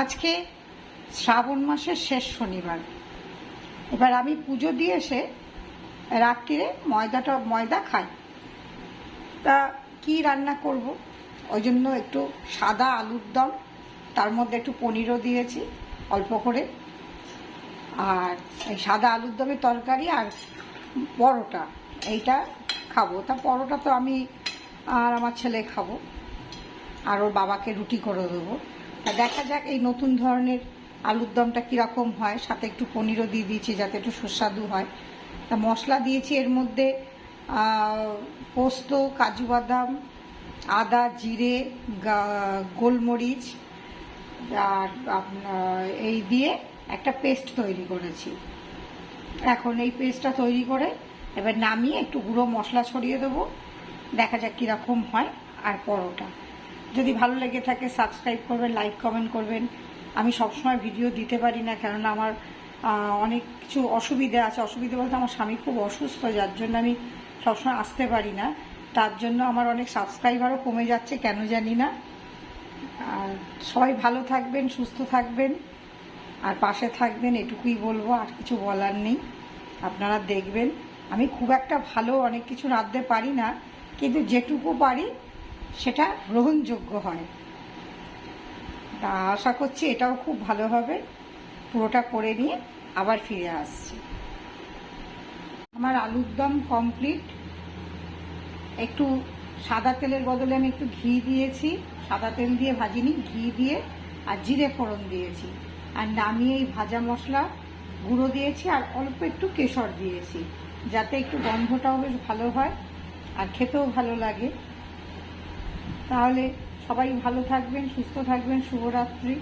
আজকে শ্রাবণ মাসের শেষ শনিবার। এবার আমি পুজো দিয়ে এসে রাত্রিরে ময়দা খাই। তা কি রান্না করব, ওই জন্য একটু সাদা আলুর দম, তার মধ্যে একটু পনিরও দিয়েছি অল্প করে, আর এই সাদা আলুর দমের তরকারি আর পরোটা, এইটা খাবো। তা পরোটা তো আমি আর আমার ছেলে খাবো, আর ওর বাবাকে রুটি করে দেবো। তা দেখা যাক এই নতুন ধরনের আলুর দমটা কীরকম হয়। সাথে একটু পনিরও দিয়ে দিয়েছি যাতে একটু সুস্বাদু হয়। তা মশলা দিয়েছি এর মধ্যে পোস্ত, কাজু বাদাম, আদা, জিরে, গোলমরিচ, আর এই দিয়ে একটা পেস্ট তৈরি করেছি। এখন এই পেস্টটা তৈরি করে এবার নামিয়ে একটু গুঁড়ো মশলা ছড়িয়ে দেবো, দেখা যাক কীরকম হয়। আর পরোটা যদি ভালো লেগে থাকে সাবস্ক্রাইব করবেন, লাইক কমেন্ট করবেন। আমি সবসময় ভিডিও দিতে পারি না, কেননা আমার অনেক কিছু অসুবিধা আছে। অসুবিধা বলতে আমার স্বামী খুব অসুস্থ, যার জন্য আমি সবসময় আসতে পারি না। তার জন্য আমার অনেক সাবস্ক্রাইবারও কমে যাচ্ছে, কেন জানি না। আর সবাই ভালো থাকবেন, সুস্থ থাকবেন, আর পাশে থাকবেন, এটুকুই বলবো, আর কিছু বলার নেই। আপনারা দেখবেন আমি খুব একটা ভালো অনেক কিছু রাঁধতে পারি না, কিন্তু যেটুকু পারি সেটা গ্রহণযোগ্য হয়। তা আশা করছি এটাও খুব ভালো হবে। পুরোটা করে নিয়ে আবার ফিরে আসছি। আমার আলুর দম কমপ্লিট। একটু সাদা তেলের বদলে আমি একটু ঘি দিয়েছি, সাদা তেল দিয়ে ভাজিনি, ঘি দিয়ে আর জিরে ফোড়ন দিয়েছি, আর নামিয়ে এই ভাজা মশলা গুঁড়ো দিয়েছি, আর অল্প একটু কেশর দিয়েছি, যাতে একটু গন্ধটাও বেশ ভালো হয় আর খেতেও ভালো লাগে। তাহলে সবাই ভালো থাকবেন, সুস্থ থাকবেন। শুভরাত্রি।